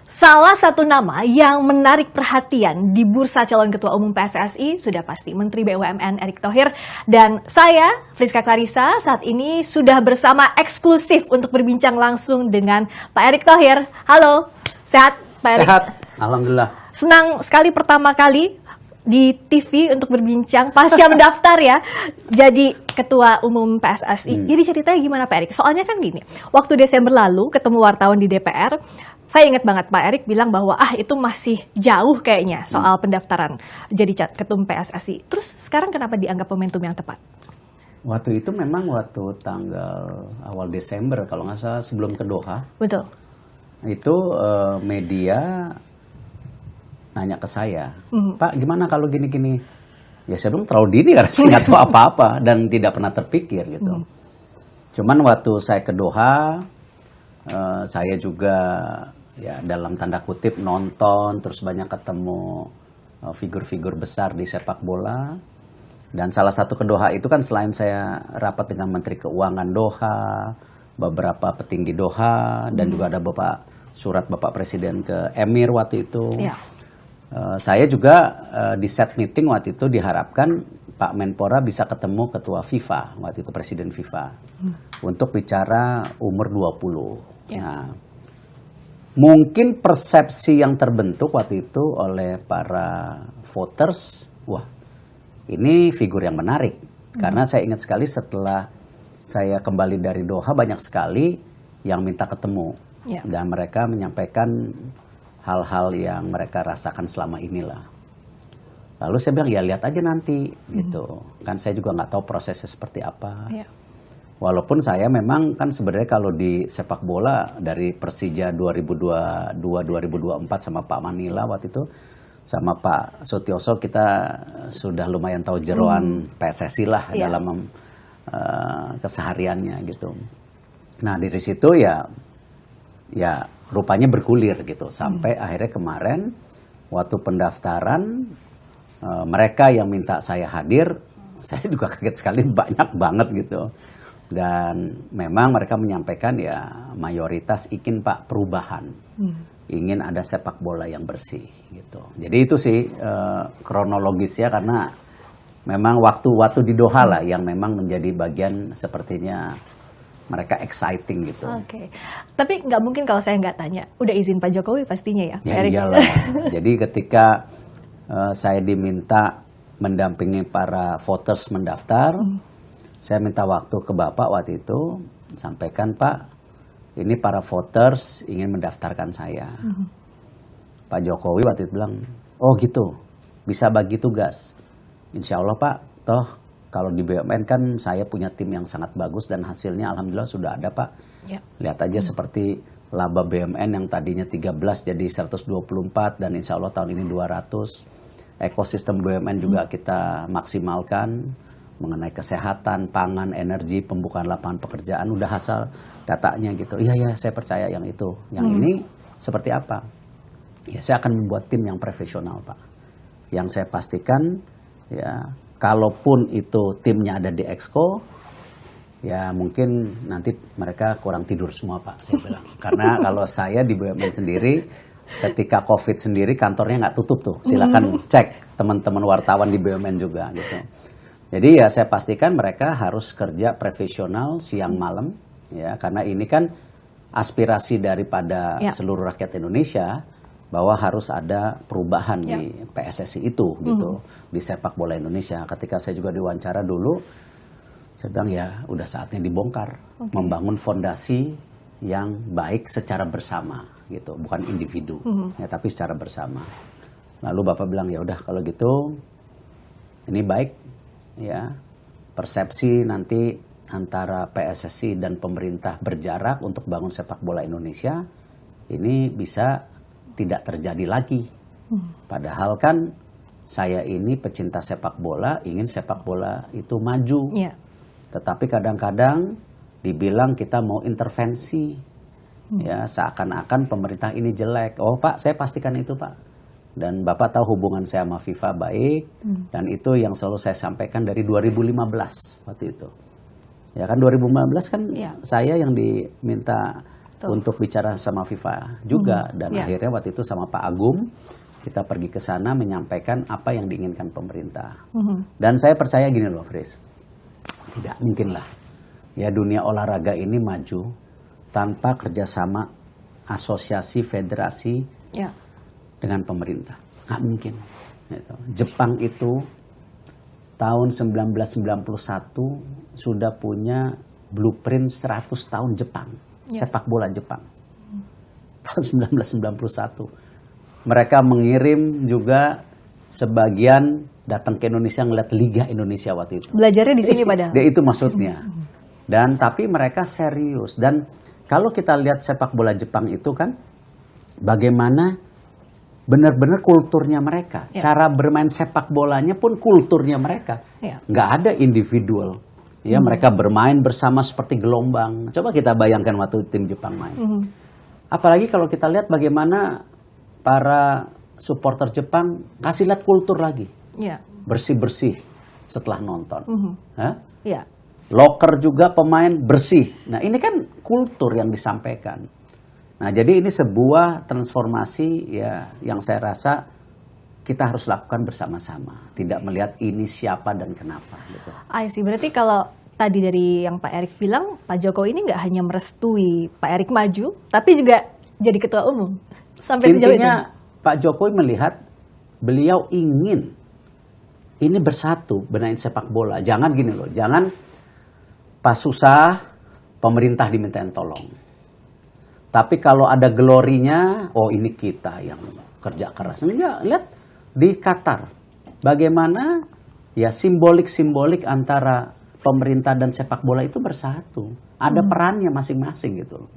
Salah satu nama yang menarik perhatian di bursa calon ketua umum PSSI sudah pasti Menteri BUMN Erick Thohir. Dan saya, Friska Clarissa, saat ini sudah bersama eksklusif untuk berbincang langsung dengan Pak Erick Thohir. Halo, sehat Pak Erick? Sehat, alhamdulillah. Senang sekali pertama kali di TV untuk berbincang pasca mendaftar ya jadi ketua umum PSSI. Jadi ceritanya gimana Pak Erick? Soalnya kan gini, waktu Desember lalu ketemu wartawan di DPR, saya ingat banget Pak Erick bilang bahwa itu masih jauh kayaknya soal pendaftaran jadi ketua umum PSSI. Terus sekarang kenapa dianggap momentum yang tepat? Waktu itu memang waktu tanggal awal Desember kalau nggak salah sebelum ke Doha. Betul. Itu media nanya ke saya, Pak gimana kalau gini-gini? Ya saya bilang terlalu dini karena saya nggak tahu apa-apa dan tidak pernah terpikir gitu. Cuman waktu saya ke Doha, saya juga ya dalam tanda kutip nonton, terus banyak ketemu figur-figur besar di sepak bola. Dan salah satu ke Doha itu kan selain saya rapat dengan Menteri Keuangan Doha, beberapa petinggi Doha, dan juga ada surat Bapak Presiden ke Emir waktu itu. Ya. Saya juga di set meeting waktu itu diharapkan Pak Menpora bisa ketemu ketua FIFA, waktu itu Presiden FIFA, untuk bicara umur 20. Ya. Nah, mungkin persepsi yang terbentuk waktu itu oleh para voters, wah ini figur yang menarik. Karena saya ingat sekali setelah saya kembali dari Doha banyak sekali yang minta ketemu. Ya. Dan mereka menyampaikan hal-hal yang mereka rasakan selama inilah. Lalu saya bilang ya lihat aja nanti gitu. Kan saya juga nggak tahu prosesnya seperti apa. Ya. Walaupun saya memang kan sebenarnya kalau di sepak bola dari Persija 2022-2024 sama Pak Manila waktu itu sama Pak Sutioso kita sudah lumayan tahu jeroan PSSI lah dalam kesehariannya gitu. Nah dari situ ya rupanya bergulir gitu sampai akhirnya kemarin waktu pendaftaran mereka yang minta saya hadir, saya juga kaget sekali banyak banget gitu. Dan memang mereka menyampaikan ya mayoritas ingin Pak perubahan, ingin ada sepak bola yang bersih gitu. Jadi itu sih kronologisnya karena memang waktu di Doha lah yang memang menjadi bagian sepertinya mereka exciting gitu. Oke. Tapi nggak mungkin kalau saya nggak tanya, udah izin Pak Jokowi pastinya ya? Ya iyalah. Jadi ketika saya diminta mendampingi para voters mendaftar, saya minta waktu ke Bapak waktu itu, sampaikan Pak, ini para voters ingin mendaftarkan saya. Pak Jokowi waktu itu bilang, oh gitu, bisa bagi tugas. Insya Allah Pak, toh kalau di BUMN kan saya punya tim yang sangat bagus dan hasilnya alhamdulillah sudah ada Pak. Ya. Lihat aja seperti laba BUMN yang tadinya 13 jadi 124 dan insya Allah tahun ini 200. Ekosistem BUMN juga kita maksimalkan mengenai kesehatan, pangan, energi, pembukaan lapangan pekerjaan, udah hasil datanya gitu. Iya saya percaya yang itu. Yang ini seperti apa? Ya saya akan membuat tim yang profesional Pak. Yang saya pastikan ya kalaupun itu timnya ada di Exco, ya mungkin nanti mereka kurang tidur semua Pak, saya bilang. Karena kalau saya di BUMN sendiri, ketika COVID sendiri kantornya nggak tutup tuh. Silakan cek teman-teman wartawan di BUMN juga gitu. Jadi ya saya pastikan mereka harus kerja profesional siang malam, ya karena ini kan aspirasi daripada seluruh rakyat Indonesia. Bahwa harus ada perubahan di PSSI itu gitu di sepak bola Indonesia. Ketika saya juga diwawancara dulu, saya bilang ya udah saatnya dibongkar, membangun fondasi yang baik secara bersama gitu, bukan individu ya tapi secara bersama. Lalu Bapak bilang ya udah kalau gitu ini baik ya persepsi nanti antara PSSI dan pemerintah berjarak untuk bangun sepak bola Indonesia ini bisa tidak terjadi lagi. Padahal kan saya ini pecinta sepak bola, ingin sepak bola itu maju. Yeah. Tetapi kadang-kadang dibilang kita mau intervensi. Ya, seakan-akan pemerintah ini jelek. Oh Pak, saya pastikan itu Pak. Dan Bapak tahu hubungan saya sama FIFA baik. Dan itu yang selalu saya sampaikan dari 2015 waktu itu. Ya kan 2015 kan saya yang diminta untuk bicara sama FIFA juga. Dan Ya. akhirnya waktu itu sama Pak Agung, kita pergi ke sana menyampaikan apa yang diinginkan pemerintah. Dan saya percaya gini loh, Fris. Tidak mungkin lah. Ya, dunia olahraga ini maju tanpa kerjasama asosiasi, federasi Ya. dengan pemerintah. Nggak mungkin. Gitu. Jepang itu tahun 1991 sudah punya blueprint 100 tahun Jepang. Yes. Sepak bola Jepang. Tahun 1991. Mereka mengirim juga sebagian datang ke Indonesia ngeliat Liga Indonesia waktu itu. Belajarnya di sini padahal. Itu maksudnya. Dan tapi mereka serius. Dan kalau kita lihat sepak bola Jepang itu kan bagaimana benar-benar kulturnya mereka. Ya. Cara bermain sepak bolanya pun kulturnya mereka. Ya. Nggak ada individual. Ya, mereka bermain bersama seperti gelombang. Coba kita bayangkan waktu tim Jepang main. Apalagi kalau kita lihat bagaimana para supporter Jepang kasih lihat kultur lagi. Ya. Bersih-bersih setelah nonton. Hah? Ya. Loker juga pemain bersih. Nah, ini kan kultur yang disampaikan. Nah, jadi ini sebuah transformasi ya yang saya rasa kita harus lakukan bersama-sama. Tidak melihat ini siapa dan kenapa. Gitu. I see. Berarti kalau tadi dari yang Pak Erick bilang, Pak Jokowi ini nggak hanya merestui Pak Erick maju, tapi juga jadi ketua umum. Sampai sejauh itu. Intinya Pak Jokowi melihat beliau ingin ini bersatu benahin sepak bola. Jangan gini loh, jangan pas susah pemerintah dimintain tolong. Tapi kalau ada glorinya, oh ini kita yang kerja keras. Enggak, lihat di Qatar. Bagaimana ya simbolik-simbolik antara pemerintah dan sepak bola itu bersatu. Ada perannya masing-masing gitu.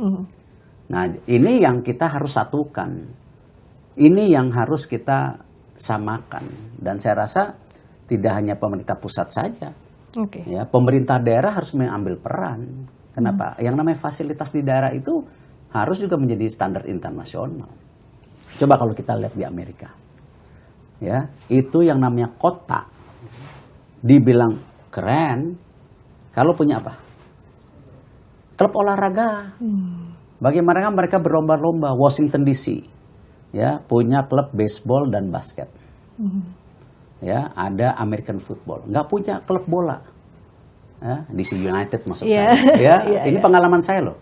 Nah, ini yang kita harus satukan. Ini yang harus kita samakan. Dan saya rasa tidak hanya pemerintah pusat saja. Oke. Ya, pemerintah daerah harus mengambil peran. Kenapa? Yang namanya fasilitas di daerah itu harus juga menjadi standar internasional. Coba kalau kita lihat di Amerika. Ya, itu yang namanya kota dibilang keren kalau punya apa? Klub olahraga. Bagaimana mereka berlomba-lomba? Washington DC ya punya klub baseball dan basket. Ya, ada American football. Nggak punya klub bola. Ya, DC United maksud saya. Ya, ini pengalaman saya loh.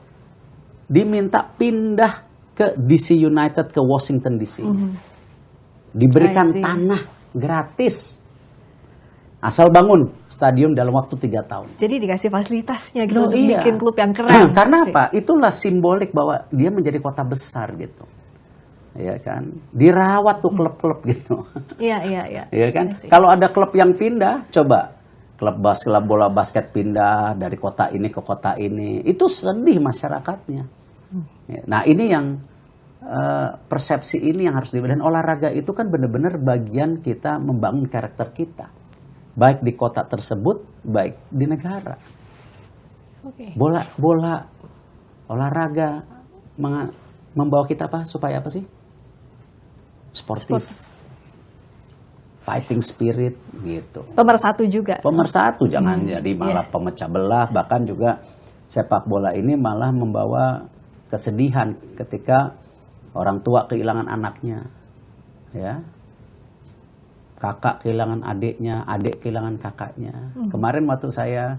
Diminta pindah ke DC United ke Washington DC. Diberikan tanah gratis. Asal bangun stadium dalam waktu 3 tahun. Jadi dikasih fasilitasnya gitu Loh, untuk iya. bikin klub yang keren. Karena apa? Itulah simbolik bahwa dia menjadi kota besar gitu. Ya kan? Dirawat tuh klub-klub gitu. Iya. Ya kan? Kalau ada klub yang pindah, coba klub bola basket pindah dari kota ini ke kota ini, itu sedih masyarakatnya. Ya, nah, ini yang persepsi ini yang harus dan olahraga itu kan benar-benar bagian kita membangun karakter kita. Baik di kota tersebut, baik di negara. Oke. Bola olahraga membawa kita apa supaya apa sih? Sportif. Fighting spirit gitu. Pemersatu juga. Pemersatu, jangan jadi malah pemecah belah, bahkan juga sepak bola ini malah membawa kesedihan ketika orang tua kehilangan anaknya. Ya. Kakak kehilangan adiknya, adik kehilangan kakaknya. Kemarin waktu saya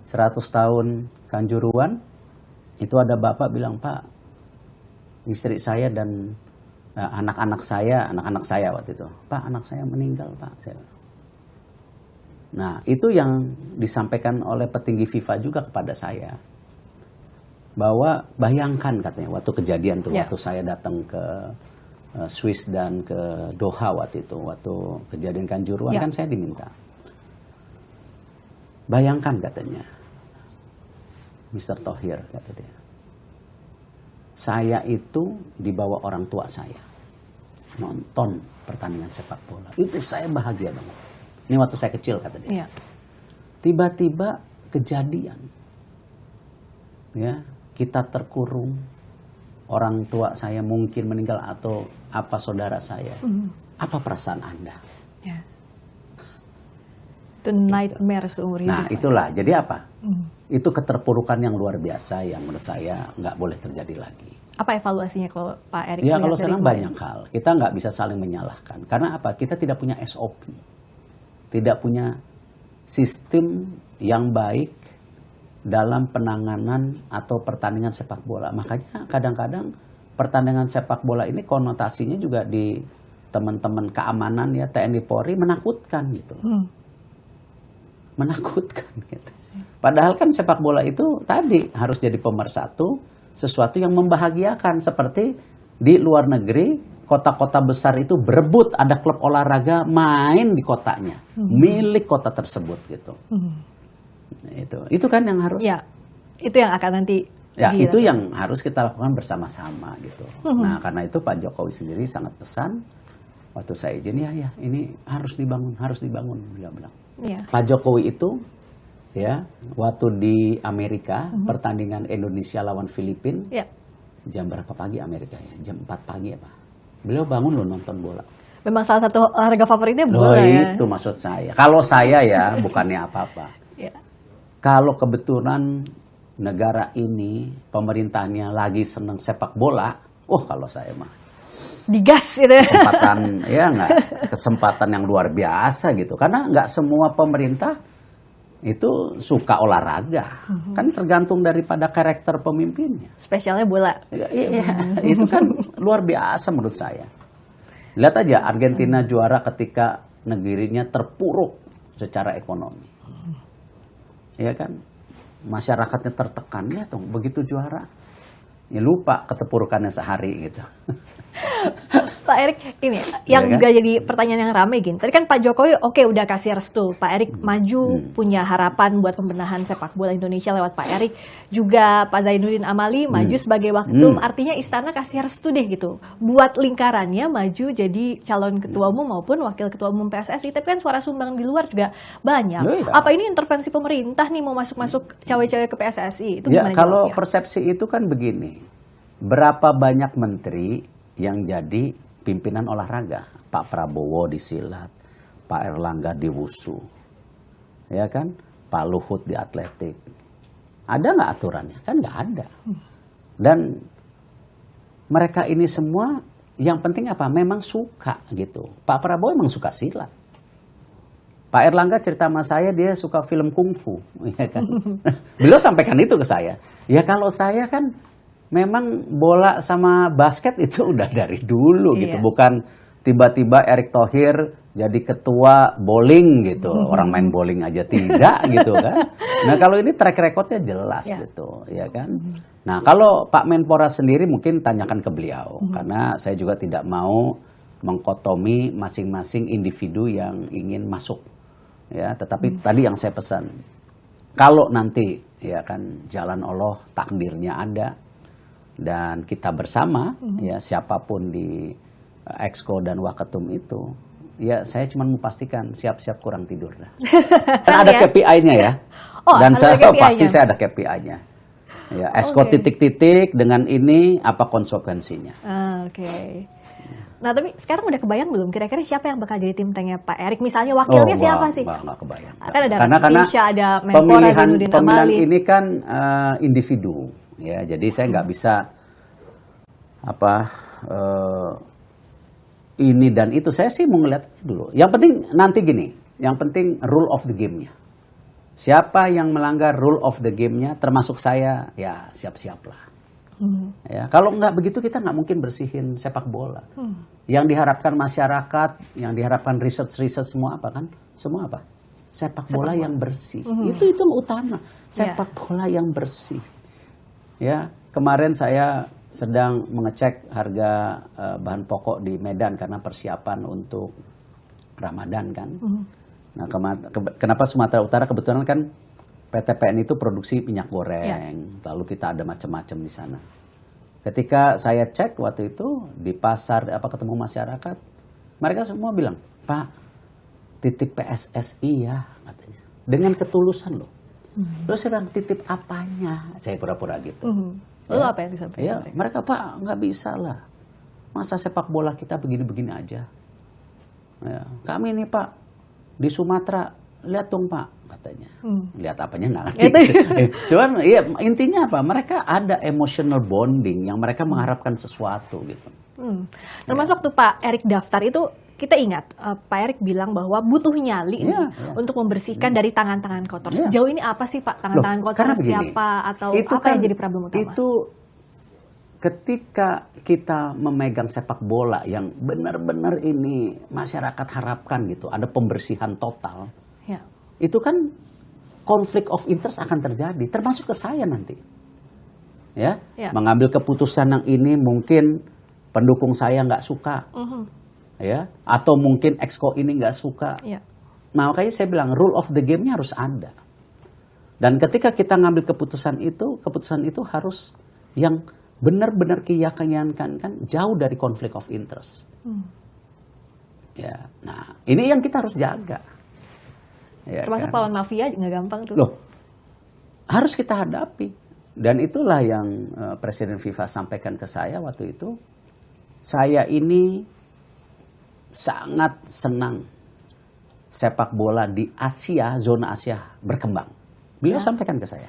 100 tahun Kanjuruan, itu ada bapak bilang, "Pak, istri saya dan anak-anak saya waktu itu, Pak, anak saya meninggal, Pak." Nah, itu yang disampaikan oleh petinggi FIFA juga kepada saya. Bahwa bayangkan katanya, waktu kejadian tuh, waktu saya datang ke Swiss dan ke Doha waktu itu, waktu kejadian Kanjuruan kan saya diminta. Bayangkan katanya, Mr. Thohir, kata dia. Saya itu dibawa orang tua saya nonton pertandingan sepak bola. Itu saya bahagia banget. Ini waktu saya kecil, kata dia. Iya. Tiba-tiba kejadian, ya kita terkurung, orang tua saya mungkin meninggal atau apa saudara saya. Apa perasaan Anda? Yes. Itu nightmare seumur hidup. Nah, itulah. Jadi apa? itu keterpurukan yang luar biasa yang menurut saya nggak boleh terjadi lagi. Apa evaluasinya kalau Pak Erik? Ya lihat kalau dari sekarang kemarin? banyak hal. Kita nggak bisa saling menyalahkan. Karena apa? Kita tidak punya SOP. Tidak punya sistem yang baik dalam penanganan atau pertandingan sepak bola. Makanya kadang-kadang pertandingan sepak bola ini konotasinya juga di teman-teman keamanan ya TNI Polri menakutkan gitu. Menakutkan gitu. Padahal kan sepak bola itu tadi harus jadi pemersatu, sesuatu yang membahagiakan seperti di luar negeri kota-kota besar itu berebut ada klub olahraga main di kotanya, milik kota tersebut gitu. Itu kan yang harus. Ya, itu yang akan nanti. Ya itu yang harus kita lakukan bersama-sama gitu. Nah karena itu Pak Jokowi sendiri sangat pesan waktu saya izin ya ini harus dibangun beliau bilang. Ya. Pak Jokowi itu ya waktu di Amerika pertandingan Indonesia lawan Filipina jam berapa pagi Amerika ya jam 4 pagi apa beliau bangun loh nonton bola. Memang salah satu olahraga favoritnya Loh, bola ya. itu maksud saya. Kalau saya ya bukannya apa-apa. Ya. Kalau kebetulan negara ini pemerintahnya lagi seneng sepak bola, kalau saya mah Digas gitu. kesempatan ya nggak kesempatan yang luar biasa gitu karena nggak semua pemerintah itu suka olahraga kan tergantung daripada karakter pemimpinnya. Spesialnya bola. Iya, itu kan luar biasa menurut saya. Lihat aja Argentina juara ketika negerinya terpuruk secara ekonomi, ya kan masyarakatnya tertekan ya tuh begitu juara ya lupa keterpurukannya sehari gitu. Pak Erik, ini yang kan? juga jadi pertanyaan yang ramai gini. Tadi kan Pak Jokowi udah kasih restu. Pak Erik maju, punya harapan buat pembenahan sepak bola Indonesia lewat Pak Erik. Juga Pak Zainuddin Amali maju sebagai waketum. Artinya istana kasih restu deh gitu. Buat lingkarannya maju jadi calon ketua umum maupun wakil ketua umum PSSI. Tapi kan suara sumbang di luar juga banyak. Iya. Apa ini intervensi pemerintah nih mau masuk-masuk cawe-cawe ke PSSI? Itu Ya gimana kalau jawabnya? persepsi itu kan begini. Berapa banyak menteri yang jadi pimpinan olahraga? Pak Prabowo di silat, Pak Erlangga di wusu, ya kan? Pak Luhut di atletik. Ada nggak aturannya? Kan nggak ada. Dan mereka ini semua yang penting apa? Memang suka gitu. Pak Prabowo emang suka silat. Pak Erlangga cerita sama saya dia suka film kungfu, ya kan? Beliau sampaikan itu ke saya. Ya kalau saya kan memang bola sama basket itu udah dari dulu gitu, bukan tiba-tiba Erick Thohir jadi ketua bowling gitu, orang main bowling aja tidak gitu kan. Nah kalau ini track recordnya jelas gitu, ya kan. Nah kalau Pak Menpora sendiri mungkin tanyakan ke beliau, karena saya juga tidak mau mengkotomi masing-masing individu yang ingin masuk, ya. Tetapi tadi yang saya pesan, kalau nanti ya kan jalan Allah takdirnya ada. Dan kita bersama, ya siapapun di Exco dan Waketum itu, ya saya cuma mau pastikan siap-siap kurang tidur dah. Kan ada KPI-nya ya, dan saya pasti saya ada KPI-nya. Ya, Exco titik-titik dengan ini apa konsekuensinya. Oke. Nah tapi sekarang udah kebayang belum kira-kira siapa yang bakal jadi tim tanknya Pak Erik? Misalnya wakilnya siapa sih? Nggak kebayang. Kan ada karena Indonesia, ada Menpora Zainuddin pemilihan Amali. ini kan individu. Ya, jadi saya nggak bisa ini dan itu. Saya sih mau ngeliat dulu. Yang penting nanti gini, yang penting rule of the game-nya. Siapa yang melanggar rule of the game-nya, termasuk saya, ya siap-siaplah. Ya, kalau nggak begitu kita nggak mungkin bersihin sepak bola. Yang diharapkan masyarakat, yang diharapkan riset semua apa kan? Semua apa? Sepak bola yang bersih. Itu yang utama. Sepak bola yang bersih. Ya, kemarin saya sedang mengecek harga bahan pokok di Medan karena persiapan untuk Ramadan kan. Nah, kenapa Sumatera Utara kebetulan kan PT PN itu produksi minyak goreng, lalu kita ada macam-macam di sana. Ketika saya cek waktu itu di pasar ketemu masyarakat, mereka semua bilang, Pak, titip PSSI ya katanya, dengan ketulusan loh. Terus saya bilang titip apanya? Saya pura-pura gitu. Lalu apa yang disampaikan? Ya, mereka Pak nggak bisa lah. Masa sepak bola kita begini-begini aja. Ya, kami nih Pak di Sumatera, lihat dong Pak, katanya. Lihat apanya nggak ngerti. Itu. Cuman iya, intinya apa? Mereka ada emotional bonding yang mereka mengharapkan sesuatu gitu. Termasuk waktu Pak Erick daftar itu kita ingat Pak Erick bilang bahwa butuh nyali ini untuk membersihkan dari tangan-tangan kotor. Sejauh ini apa sih Pak tangan-tangan kotor karena begini, siapa atau itu apa yang jadi problem utama? Itu ketika kita memegang sepak bola yang benar-benar ini masyarakat harapkan gitu, ada pembersihan total. Ya. Itu kan konflik of interest akan terjadi, termasuk ke saya nanti. Ya, mengambil keputusan yang ini mungkin pendukung saya nggak suka, ya, atau mungkin exco ini nggak suka. Nah, makanya saya bilang rule of the game-nya harus ada. Dan ketika kita ngambil keputusan itu harus yang benar-benar keyakinan kan jauh dari konflik of interest. Ya, nah ini yang kita harus jaga. Ya, termasuk kan? lawan mafia nggak gampang tuh. Loh, harus kita hadapi. Dan itulah yang Presiden FIFA sampaikan ke saya waktu itu. Saya ini sangat senang sepak bola di Asia, zona Asia berkembang. Beliau sampaikan ke saya.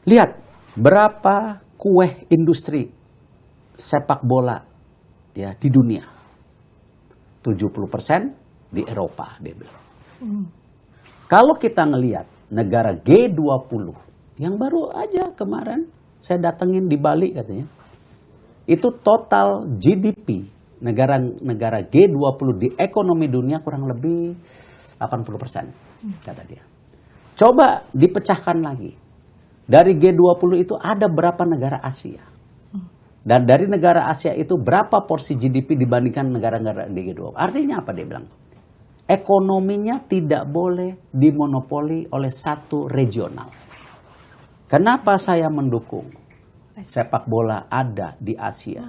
Lihat berapa kue industri sepak bola ya di dunia. 70% di Eropa, dia bilang. Kalau kita ngelihat negara G20 yang baru aja kemarin saya datengin di Bali katanya, itu total GDP negara G20 di ekonomi dunia kurang lebih 80%, kata dia. Coba dipecahkan lagi. Dari G20 itu ada berapa negara Asia? Dan dari negara Asia itu berapa porsi GDP dibandingkan negara-negara di G20? Artinya apa dia bilang? Ekonominya tidak boleh dimonopoli oleh satu regional. Kenapa saya mendukung sepak bola ada di Asia?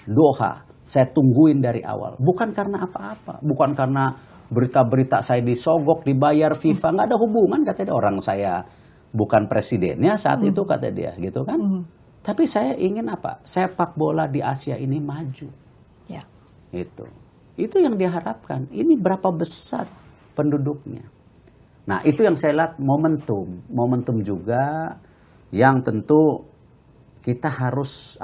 Doha, saya tungguin dari awal. Bukan karena apa-apa. Bukan karena berita-berita saya disogok, dibayar FIFA. Nggak ada hubungan, katanya orang saya bukan presidennya saat itu, kata dia. Gitu kan? Tapi saya ingin apa? Sepak bola di Asia ini maju. Ya. Itu yang diharapkan. Ini berapa besar penduduknya. Nah, itu yang saya lihat momentum. Momentum juga yang tentu kita harus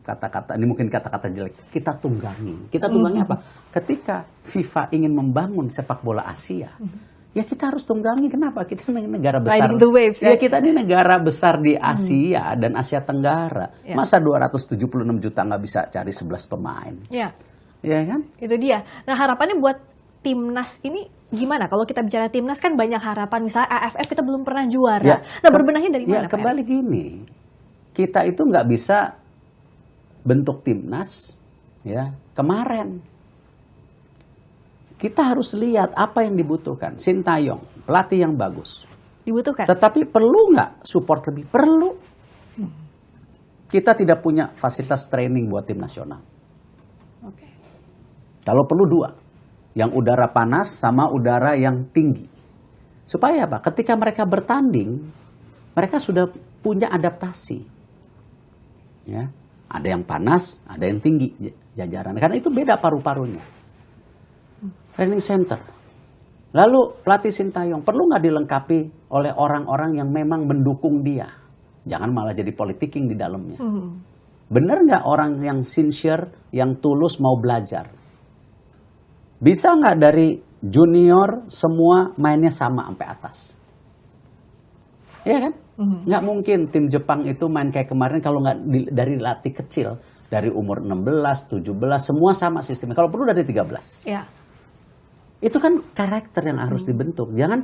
kata-kata ini mungkin kata-kata jelek, kita tunggangi. Kita tunggangi apa? Ketika FIFA ingin membangun sepak bola Asia, ya kita harus tunggangi. Kenapa? Kita negara besar. Riding the waves, ya kita ini negara besar di Asia dan Asia Tenggara. Masa 276 juta nggak bisa cari 11 pemain? Ya. Ya kan? Itu dia. Nah, harapannya buat timnas ini gimana? Kalau kita bicara timnas kan banyak harapan. Misalnya AFF kita belum pernah juara. Nah, berbenahnya dari mana? Ya, kembali gini. Kita itu nggak bisa bentuk timnas ya kemarin. Kita harus lihat apa yang dibutuhkan. Sintayong, pelatih yang bagus. Dibutuhkan. Tetapi perlu nggak support lebih? Perlu. Kita tidak punya fasilitas training buat tim nasional. Kalau perlu 2, yang udara panas sama udara yang tinggi. Supaya apa? Ketika mereka bertanding, mereka sudah punya adaptasi. Ya, ada yang panas, ada yang tinggi jajaran. Karena itu beda paru-parunya. Training center. Lalu pelatih Sintayong perlu nggak dilengkapi oleh orang-orang yang memang mendukung dia? Jangan malah jadi politiking di dalamnya. Bener nggak orang yang sincere, yang tulus mau belajar? Bisa nggak dari junior semua mainnya sama sampai atas? Iya kan? Nggak mungkin tim Jepang itu main kayak kemarin kalau nggak dari latih kecil. Dari umur 16, 17, semua sama sistemnya. Kalau perlu dari 13. Ya. Itu kan karakter yang harus dibentuk. Jangan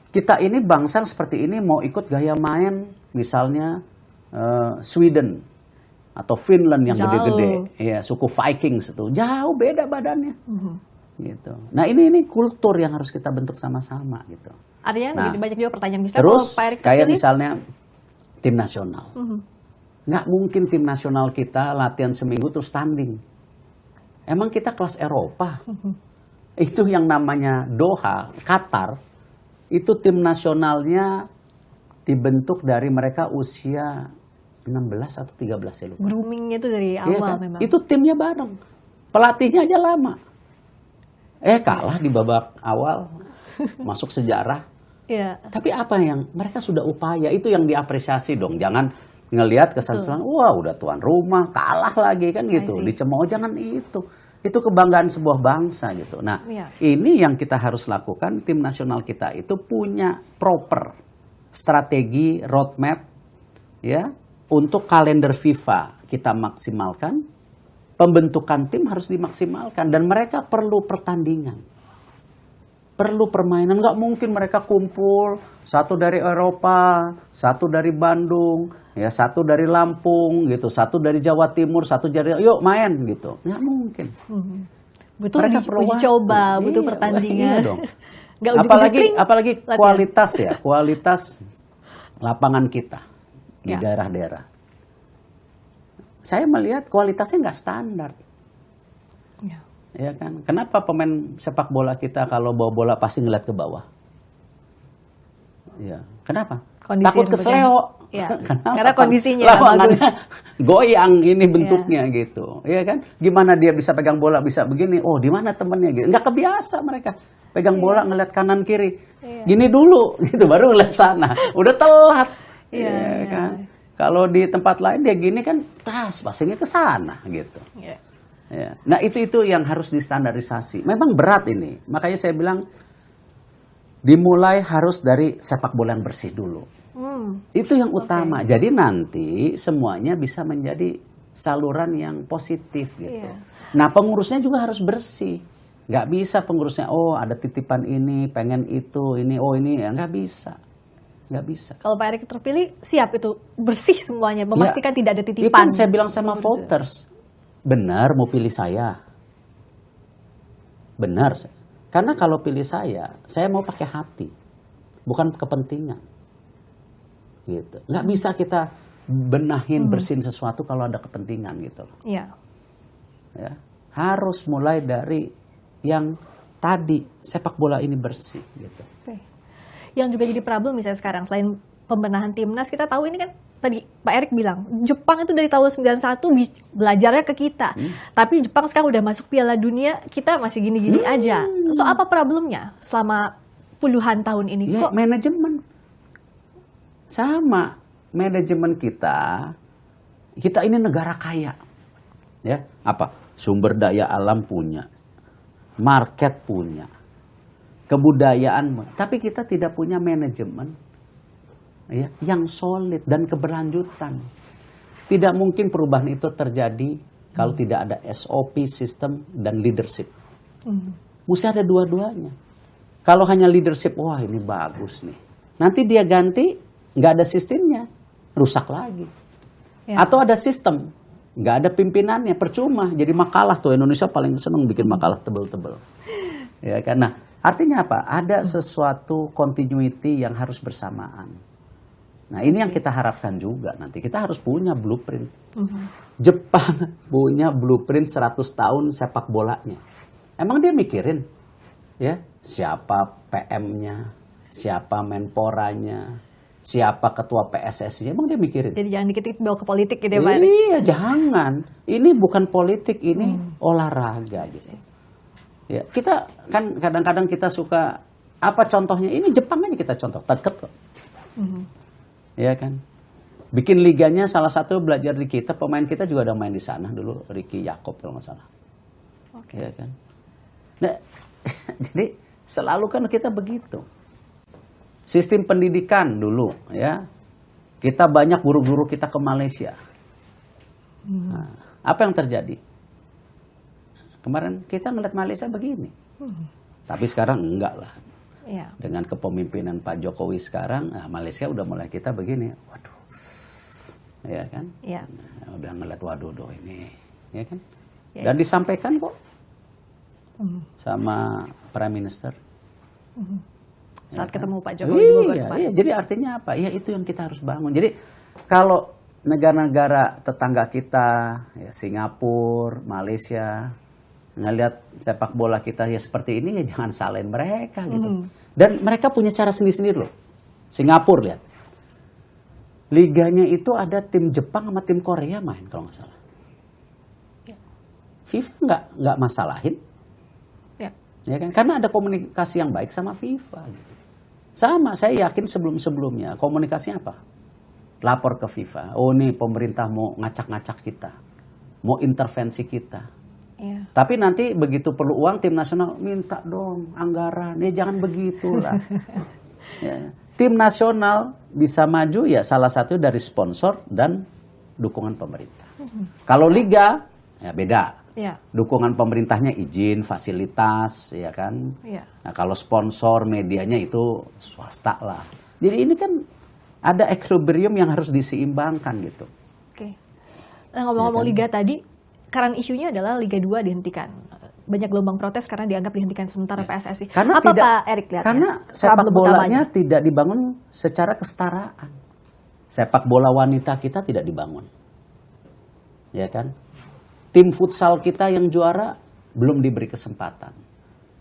kita ini bangsa seperti ini mau ikut gaya main misalnya Sweden atau Finland yang gede-gede. Ya, suku Vikings itu. Jauh beda badannya. Gitu. Nah ini kultur yang harus kita bentuk sama-sama gitu. Artinya banyak juga pertanyaan terus kayak misalnya tim nasional, nggak mungkin tim nasional kita latihan seminggu terus tanding. Emang kita kelas Eropa? Itu yang namanya Doha, Qatar, itu tim nasionalnya dibentuk dari mereka usia 16 atau 13 ya lupa. Groomingnya itu dari awal memang. Itu timnya bareng, pelatihnya aja lama. Kalah di babak awal. masuk sejarah. Iya. Tapi apa yang mereka sudah upaya, itu yang diapresiasi dong. Jangan ngelihat kesan-kesan, wah udah tuan rumah, kalah lagi kan gitu. Dicemooh, jangan itu. Itu kebanggaan sebuah bangsa gitu. Nah, ini yang kita harus lakukan. Tim nasional kita itu punya proper strategi, roadmap, ya, untuk kalender FIFA kita maksimalkan. Pembentukan tim harus dimaksimalkan dan mereka perlu pertandingan, perlu permainan. Nggak mungkin mereka kumpul satu dari Eropa, satu dari Bandung, ya satu dari Lampung gitu, satu dari Jawa Timur, satu dari yuk main gitu. Nggak mungkin. Butuh uji coba, butuh pertandingan. Iya dong. Nggak apalagi kualitas ya, kualitas lapangan kita di daerah-daerah. Saya melihat kualitasnya nggak standar. Ya kan? Kenapa pemain sepak bola kita kalau bawa bola pasti ngeliat ke bawah? Ya, kenapa? Takut kesleo. Ya. Karena kondisinya bagus. Goyang ini bentuknya gitu. Ya kan? Gimana dia bisa pegang bola bisa begini? Oh, di mana temennya gitu. Nggak kebiasa mereka. Pegang bola ngeliat kanan kiri. Gini dulu gitu baru ngeliat sana. Udah telat. Ya kan? Kalau di tempat lain dia gini kan passingnya ke sana gitu. Ya. Nah itu yang harus distandarisasi. Memang berat ini. Makanya saya bilang dimulai harus dari sepak bola yang bersih dulu. Itu yang utama. Jadi nanti semuanya bisa menjadi saluran yang positif gitu. Nah pengurusnya juga harus bersih. Nggak bisa pengurusnya ada titipan ini, pengen itu, ini ya nggak bisa. Nggak bisa. Kalau Pak Erick terpilih, siap itu bersih semuanya, memastikan tidak ada titipan. Itu saya bilang sama voters, benar mau pilih saya, benar. Karena kalau pilih saya mau pakai hati, bukan kepentingan. Gitu. Nggak bisa kita benahin, bersihin sesuatu kalau ada kepentingan gitu. Ya. Harus mulai dari yang tadi sepak bola ini bersih gitu. Yang juga jadi problem misalnya sekarang selain pembenahan timnas, kita tahu ini kan tadi Pak Erick bilang Jepang itu dari tahun 91 belajarnya ke kita. Tapi Jepang sekarang udah masuk Piala Dunia, kita masih gini-gini aja. So apa problemnya selama puluhan tahun ini? Ya, manajemen. Sama manajemen kita ini negara kaya. Ya, apa? Sumber daya alam punya. Market punya. Kebudayaan, tapi kita tidak punya manajemen ya, yang solid dan keberlanjutan. Tidak mungkin perubahan itu terjadi kalau tidak ada SOP, sistem, dan leadership. Mesti ada dua-duanya. Kalau hanya leadership, wah ini bagus nih. Nanti dia ganti, nggak ada sistemnya, rusak lagi. Atau ada sistem, nggak ada pimpinannya, percuma. Jadi makalah tuh, Indonesia paling seneng bikin makalah tebel-tebel. Ya, karena artinya apa? Ada sesuatu continuity yang harus bersamaan. Nah ini yang kita harapkan juga nanti. Kita harus punya blueprint. Jepang punya blueprint 100 tahun sepak bolanya. Emang dia mikirin ya siapa PM-nya, siapa menporanya, siapa ketua PSSI-nya, emang dia mikirin? Jadi jangan dikit-dikit bawa ke politik gitu ya Pak? Iya jangan. Ini bukan politik, ini olahraga gitu. Ya, kita kan kadang-kadang kita suka apa contohnya? Ini Jepang aja kita contoh, deket kok. Ya kan? Bikin liganya salah satu belajar di kita, pemain kita juga ada main di sana dulu, Ricky Yakob kalau nggak salah. Ya kan? Nah, jadi selalu kan kita begitu. Sistem pendidikan dulu ya. Kita banyak guru-guru kita ke Malaysia. Nah, apa yang terjadi? Kemarin kita ngeliat Malaysia begini. Tapi sekarang enggak lah. Dengan kepemimpinan Pak Jokowi sekarang, Malaysia udah mulai kita begini. Waduh. Ya kan? Nah, udah ngeliat waduh ini. Ya kan? Dan disampaikan kok. Sama Prime Minister. Saat ketemu Pak Jokowi di Bogor. Iya, jadi artinya apa? Ya itu yang kita harus bangun. Jadi kalau negara-negara tetangga kita, ya Singapura, Malaysia, ngelihat sepak bola kita ya seperti ini, ya jangan salahin mereka gitu. Dan mereka punya cara sendiri-sendiri loh. Singapura lihat. Liganya itu ada tim Jepang sama tim Korea main kalau nggak salah. FIFA nggak masalahin. Ya kan? Karena ada komunikasi yang baik sama FIFA. Gitu. Sama, saya yakin sebelum-sebelumnya komunikasinya apa? Lapor ke FIFA. Oh nih pemerintah mau ngacak-ngacak kita, mau intervensi kita. Iya. Tapi nanti begitu perlu uang tim nasional minta dong anggaran. Ya jangan begitulah. Ya. Tim nasional bisa maju ya salah satu dari sponsor dan dukungan pemerintah. Kalau liga ya beda. Iya. Dukungan pemerintahnya izin, fasilitas, ya kan. Iya. Nah, kalau sponsor medianya itu swasta lah. Jadi ini kan ada equilibrium yang harus diseimbangkan gitu. Oke. Nah, ngomong-ngomong Ya kan? liga tadi, karena isunya adalah Liga 2 dihentikan. Banyak gelombang protes karena dianggap dihentikan sementara PSSI. Karena Apa tidak, Pak Erik lihatnya? karena sepak Problem bolanya utamanya? tidak dibangun secara kesetaraan. Sepak bola wanita kita tidak dibangun. Ya kan? Tim futsal kita yang juara belum diberi kesempatan.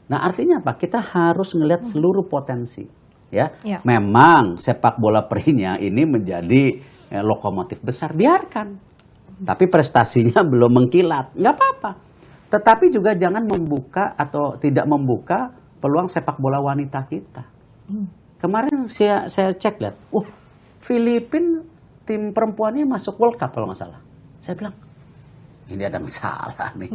Nah, artinya apa? Kita harus melihat seluruh potensi. Ya, Ya. memang sepak bola perinya ini menjadi lokomotif besar, biarkan. Tapi prestasinya belum mengkilat, nggak apa-apa. Tetapi juga jangan membuka atau tidak membuka peluang sepak bola wanita kita. Kemarin saya cek lihat, Filipina tim perempuannya masuk World Cup kalau nggak salah. Saya bilang, ini ada yang salah nih.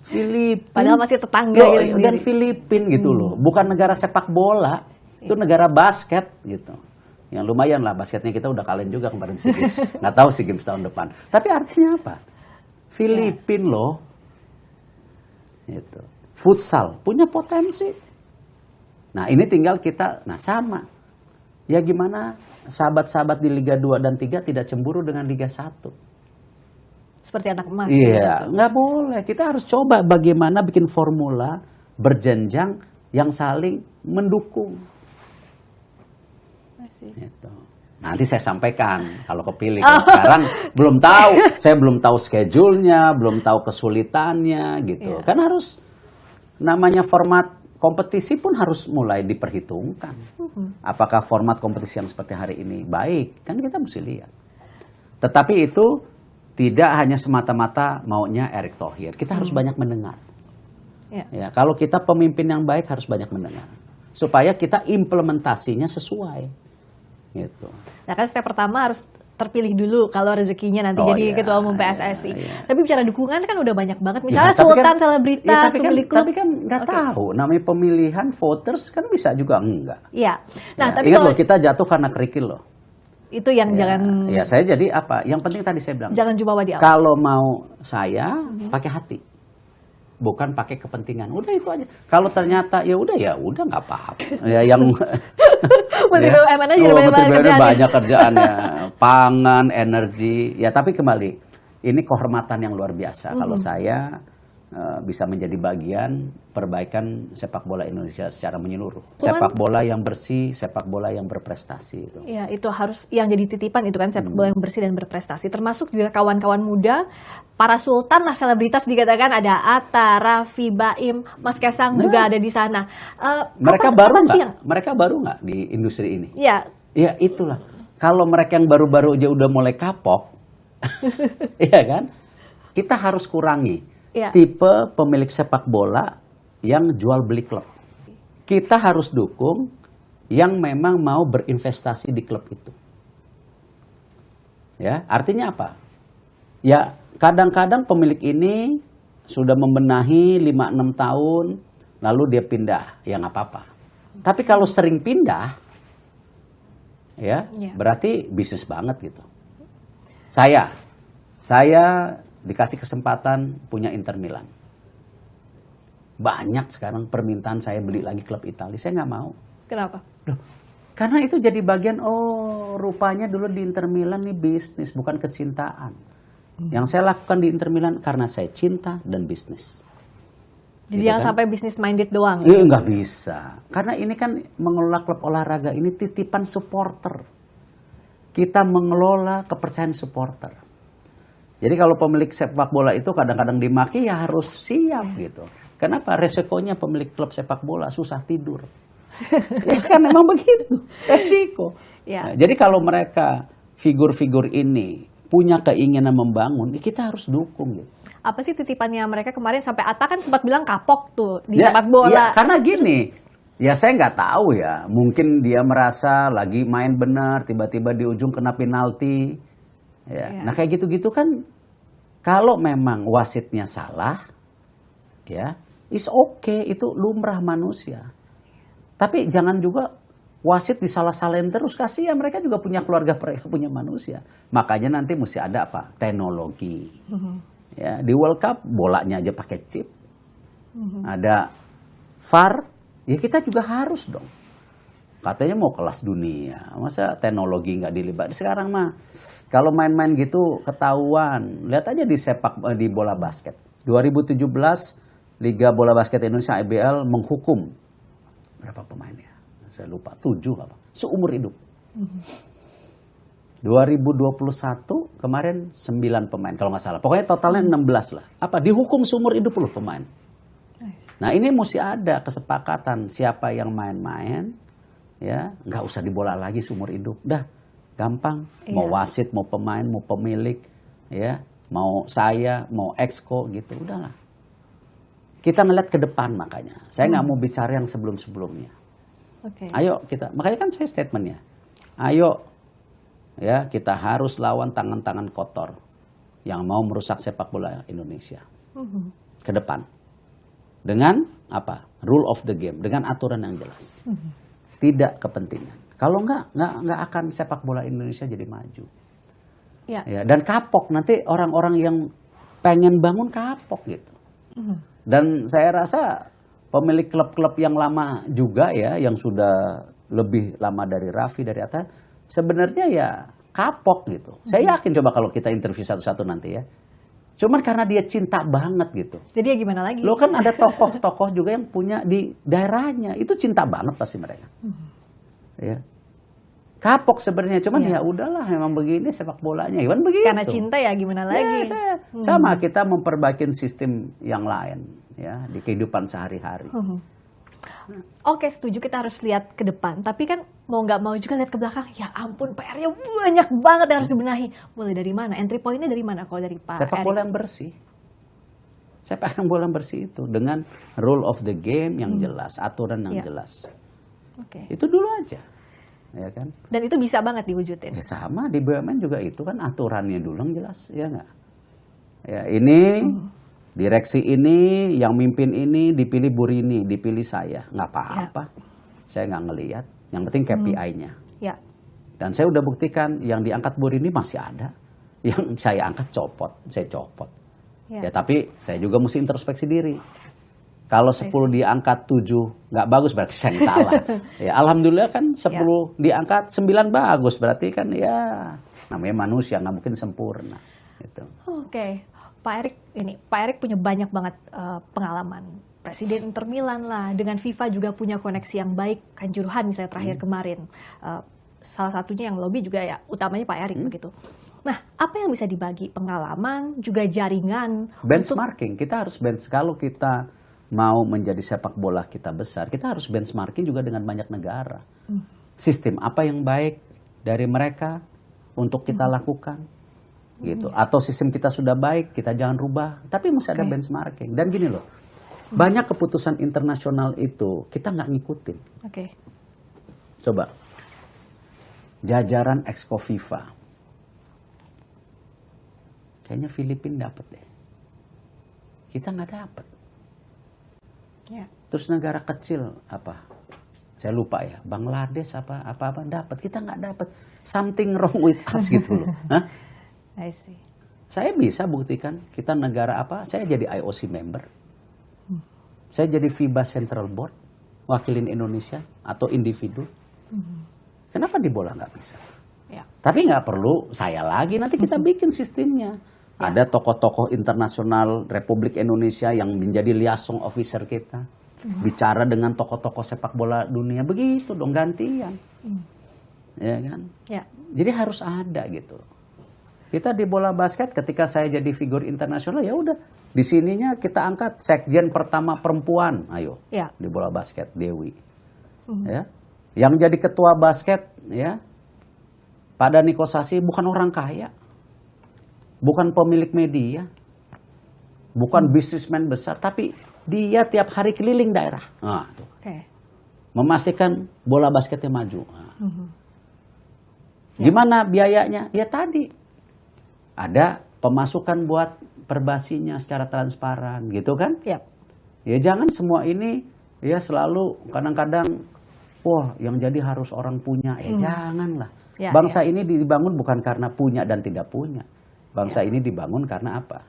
Filipina. Padahal masih tetangga Loh, gitu dan sendiri. Filipina gitu loh, bukan negara sepak bola, itu negara basket gitu. Yang lumayan lah basketnya kita udah kalahin juga kemarin SEA Games. Nggak tahu SEA Games tahun depan. Tapi artinya apa? Filipina loh, gitu. Futsal punya potensi. Nah ini tinggal kita, nah sama. Ya gimana sahabat-sahabat di Liga 2 dan 3 tidak cemburu dengan Liga 1? Seperti anak emas. Iya, gitu. nggak boleh. Kita harus coba bagaimana bikin formula berjenjang yang saling mendukung. Gitu. Nanti saya sampaikan kalau kepilih. Kalau sekarang belum tahu. Saya belum tahu schedule-nya, belum tahu kesulitannya gitu. Iya. Kan harus namanya format kompetisi pun harus mulai diperhitungkan. Apakah format kompetisi yang seperti hari ini baik? Kan kita mesti lihat. Tetapi itu tidak hanya semata-mata maunya Erick Thohir. Kita harus banyak mendengar. Iya. Ya, kalau kita pemimpin yang baik harus banyak mendengar. Supaya kita implementasinya sesuai. Gitu. Nah kan step pertama harus terpilih dulu kalau rezekinya nanti Oh, jadi iya, ketua umum PSSI. iya. Tapi bicara dukungan kan udah banyak banget. Misalnya tapi Sultan, kan- selebritas, tapi pemilik klub. tapi kan nggak tahu. Namanya pemilihan voters kan bisa juga enggak. Iya. Nah Ya, tapi ingat kalau loh kita jatuh karena kerikil loh. itu yang jangan Ya saya jadi apa? Yang penting tadi saya bilang. jangan jumawa di awal. Kalau mau saya pakai hati, bukan pakai kepentingan. Udah itu aja. Kalau ternyata ya udah nggak apa-apa. Ya yang Menteri BUMN aja udah banyak Menteri BUMN kerjaan. banyak kerjaannya, pangan, energi. Ya tapi kembali, ini kehormatan yang luar biasa. Kalau saya bisa menjadi bagian perbaikan sepak bola Indonesia secara menyeluruh. Sepak bola yang bersih, sepak bola yang berprestasi. Itu. Ya, itu harus yang jadi titipan itu kan sepak bola yang bersih dan berprestasi. Termasuk juga kawan-kawan muda, para sultan lah selebritas dikatakan ada Atta, Raffi, Baim, Mas Kesang juga ada di sana. Mereka apa baru sih nggak? yang- Mereka baru nggak di industri ini? Ya, Ya itulah. Kalau mereka yang baru-baru aja udah mulai kapok, iya kan? Kita harus kurangi ya. tipe pemilik sepak bola yang jual beli klub. Kita harus dukung yang memang mau berinvestasi di klub itu. Ya, artinya apa? Ya, kadang-kadang pemilik ini sudah membenahi 5-6 tahun, lalu dia pindah, ya nggak apa-apa. Tapi kalau sering pindah, ya, Ya. berarti bisnis banget gitu. Saya dikasih kesempatan punya Inter Milan. Banyak sekarang permintaan saya beli lagi klub Italia. Saya nggak mau. Kenapa? Loh, karena itu jadi bagian, rupanya dulu di Inter Milan nih bisnis, bukan kecintaan. Yang saya lakukan di Inter Milan karena saya cinta dan bisnis. Jadi Gitu jangan kan? sampai bisnis minded doang. Iya nggak bisa. Karena ini kan mengelola klub olahraga ini titipan supporter. Kita mengelola kepercayaan supporter. Jadi kalau pemilik sepak bola itu kadang-kadang dimaki ya harus siap gitu. Kenapa? Resikonya pemilik klub sepak bola susah tidur. Ya kan memang begitu. Resiko. Ya. Nah, jadi kalau mereka figur-figur ini punya keinginan membangun, ya kita harus dukung gitu. Apa sih titipannya mereka kemarin sampai Atta kan sempat bilang kapok tuh di sepak bola. Ya, karena gini, ya saya nggak tahu ya. Mungkin dia merasa lagi main benar, tiba-tiba di ujung kena penalti. Ya. Nah kayak gitu-gitu kan, kalau memang wasitnya salah, ya, is okay, itu lumrah manusia. Tapi jangan juga wasit disalah-salahin terus, kasihan mereka juga punya keluarga, mereka punya manusia. Makanya nanti mesti ada apa? Teknologi. Ya, di World Cup bolanya aja pakai chip. Ada VAR, ya kita juga harus dong. Katanya mau kelas dunia, masa teknologi nggak dilibat? Sekarang mah kalau main-main gitu ketahuan. Lihat aja di bola basket. 2017 Liga Bola Basket Indonesia IBL menghukum berapa pemainnya? Saya lupa, 7 apa? Seumur hidup. 2021 kemarin 9 pemain kalau nggak salah. Pokoknya totalnya 16 lah. Apa? Dihukum seumur hidup loh pemain. Nah ini mesti ada kesepakatan siapa yang main-main, ya nggak usah dibola lagi seumur hidup. Dah gampang. Mau wasit, mau pemain, mau pemilik, ya mau saya, mau exco gitu. Udahlah. Kita ngeliat ke depan makanya. Saya nggak mau bicara yang sebelum-sebelumnya. Ayo kita. Makanya kan saya statementnya. Ayo. Ya, kita harus lawan tangan-tangan kotor yang mau merusak sepak bola Indonesia ke depan. Dengan apa? Rule of the game, dengan aturan yang jelas. Tidak kepentingan. Kalau nggak akan sepak bola Indonesia jadi maju. Ya, dan kapok nanti orang-orang yang pengen bangun kapok gitu. Dan saya rasa pemilik klub-klub yang lama juga ya, yang sudah lebih lama dari Raffi, dari Atta, sebenarnya ya kapok gitu. Saya yakin coba kalau kita interview satu-satu nanti ya. Cuman karena dia cinta banget gitu. Jadi ya gimana lagi? Lo kan ada tokoh-tokoh juga yang punya di daerahnya. Itu cinta banget pasti mereka. Ya. Kapok sebenarnya. Cuman ya udahlah memang begini sepak bolanya. Gimana begitu. Karena cinta ya gimana lagi. Ya, sama kita memperbaiki sistem yang lain ya di kehidupan sehari-hari. Oke, setuju kita harus lihat ke depan. Tapi kan mau nggak mau juga lihat ke belakang. Ya ampun, PR-nya banyak banget yang harus dibenahi. Mulai dari mana? Entry point-nya dari mana kalau dari Pak Sepak bola yang bersih. Sepak bola yang bersih itu dengan rule of the game yang jelas, aturan yang jelas. Itu dulu aja. Ya kan? Dan itu bisa banget diwujudin. Ya sama di BUMN juga itu kan aturannya dulu yang jelas, ya nggak? Ya ini direksi ini, yang mimpin ini dipilih Bu Rini, dipilih saya. Nggak apa-apa. Saya nggak ngelihat. Yang penting KPI-nya. Ya. Dan saya udah buktikan yang diangkat Bu Rini masih ada. Yang saya angkat saya copot. Ya tapi saya juga mesti introspeksi diri. Kalau 10 diangkat 7 nggak bagus berarti saya yang salah. Ya alhamdulillah kan 10 diangkat 9 bagus berarti kan ya namanya manusia nggak mungkin sempurna. Gitu. Pak Erik punya banyak banget pengalaman. Presiden Inter Milan lah, dengan FIFA juga punya koneksi yang baik. Kanjuruhan misalnya terakhir kemarin. Salah satunya yang lobby juga ya utamanya Pak Erik begitu. Nah, apa yang bisa dibagi? Pengalaman, juga jaringan. Benchmarking, kita harus kalau kita mau menjadi sepak bola kita besar, kita harus benchmarking juga dengan banyak negara. Sistem apa yang baik dari mereka untuk kita lakukan. Gitu. Atau sistem kita sudah baik, kita jangan rubah. Tapi mesti ada benchmarking. Dan gini loh, banyak keputusan internasional itu kita nggak ngikutin. Coba, jajaran Exco FIFA. Kayaknya Filipina dapat deh. Kita nggak dapat. Terus negara kecil apa? Saya lupa ya, Bangladesh apa dapat. Kita nggak dapat. Something wrong with us gitu loh. I see. Saya bisa buktikan kita negara apa? Saya jadi IOC member. Saya jadi FIBA Central Board, wakilin Indonesia atau individu. Kenapa di bola nggak bisa? Tapi nggak perlu saya lagi. Nanti kita bikin sistemnya. Ada tokoh-tokoh internasional Republik Indonesia yang menjadi liaison officer kita. Bicara dengan tokoh-tokoh sepak bola dunia. Begitu dong, gantian. Ya kan? Jadi harus ada gitu. Kita di bola basket ketika saya jadi figur internasional, ya udah. Di sininya kita angkat sekjen pertama perempuan. Ayo. Di bola basket, Dewi. Ya. Yang jadi ketua basket, ya, Pak Dani Kosasi bukan orang kaya. bukan pemilik media, bukan bisnismen besar, tapi dia tiap hari keliling daerah. Nah, tuh. Oke. Memastikan bola basketnya maju. Nah. Gimana biayanya? Ya tadi ada pemasukan buat perbasinya secara transparan, gitu kan? Yap. Ya jangan semua ini ya selalu kadang-kadang, wah yang jadi harus orang punya. Ya janganlah. Ya, Bangsa ini dibangun bukan karena punya dan tidak punya. Bangsa ini dibangun karena apa?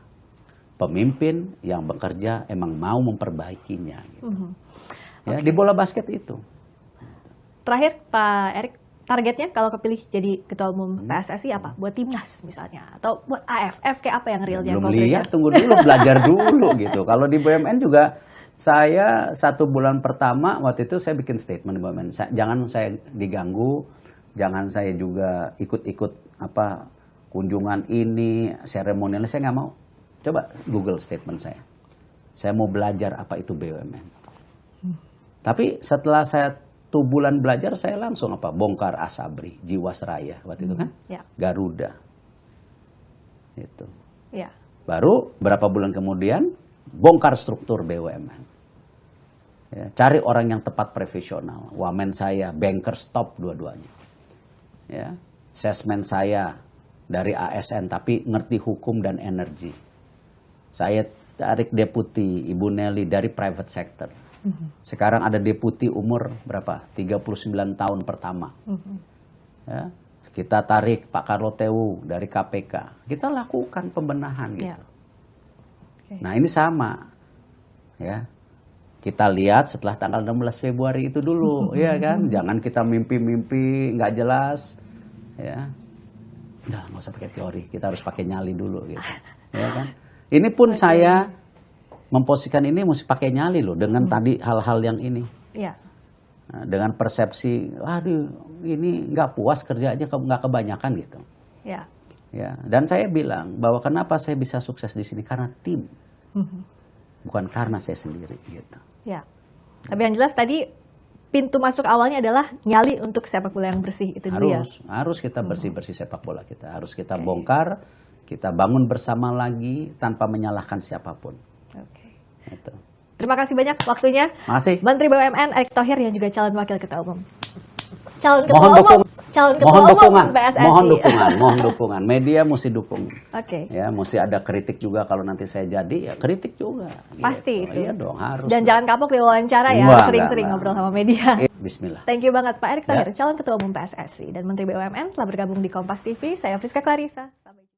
Pemimpin yang bekerja emang mau memperbaikinya. Gitu. Ya, di bola basket itu. Terakhir Pak Erik, targetnya kalau kepilih jadi ketua umum PSSI apa? Buat timnas misalnya atau buat AFF kayak apa yang realnya? Belum lihat, tunggu dulu, belajar dulu gitu. Kalau di BUMN juga saya 1 bulan pertama waktu itu saya bikin statement di BUMN. Jangan saya diganggu, jangan saya juga ikut-ikut apa kunjungan ini, seremonial, saya nggak mau. Coba Google statement saya. Saya mau belajar apa itu BUMN. Tapi setelah saya 1 bulan belajar, saya langsung apa? Bongkar Asabri, Jiwasraya waktu itu kan, Ya. Garuda, itu. Ya. Baru berapa bulan kemudian bongkar struktur BUMN. Ya, cari orang yang tepat profesional. Wamen saya banker stop dua-duanya. Ya, sesmen saya dari ASN tapi ngerti hukum dan energi. Saya tarik deputi Ibu Nelly dari private sector. Sekarang ada deputi umur berapa? 39 tahun pertama. Ya, kita tarik Pak Karlo Tewu dari KPK. Kita lakukan pembenahan gitu. Ya. Okay. Nah ini sama, ya. Kita lihat setelah tanggal 16 Februari itu dulu, ya kan. Jangan kita mimpi-mimpi nggak jelas, ya. Udah nggak usah pakai teori, kita harus pakai nyali dulu, gitu. Ya kan. Ini pun saya memposisikan ini mesti pakai nyali loh dengan tadi hal-hal yang ini. Ya. Nah, dengan persepsi, aduh ini nggak puas kerja aja nggak kebanyakan gitu. Ya. Ya, dan saya bilang bahwa kenapa saya bisa sukses di sini karena tim, bukan karena saya sendiri gitu. Ya. Tapi yang jelas tadi pintu masuk awalnya adalah nyali untuk sepak bola yang bersih itu dulu ya. Harus kita bersih-bersih sepak bola kita, harus kita bongkar, kita bangun bersama lagi tanpa menyalahkan siapapun. Oke. Itu. Terima kasih banyak waktunya. Makasih. Menteri BUMN Erick Thohir yang juga calon wakil ketua umum. Calon ketua Mohon umum. dukungan. Calon ketua Mohon umum dukungan. PSSI. Mohon dukungan. Media mesti dukung. Oke. Ya, mesti ada kritik juga kalau nanti saya jadi, ya kritik juga. Pasti Gitu. itu. Iya dong, harus. Dan jangan kapok di wawancara ya, Enggak, sering-sering enggak. ngobrol sama media. Bismillah. Thank you banget Pak Erick Thohir, Ya. calon ketua umum PSSI dan Menteri BUMN telah bergabung di Kompas TV. Saya Friska Clarissa. Sampai jumpa.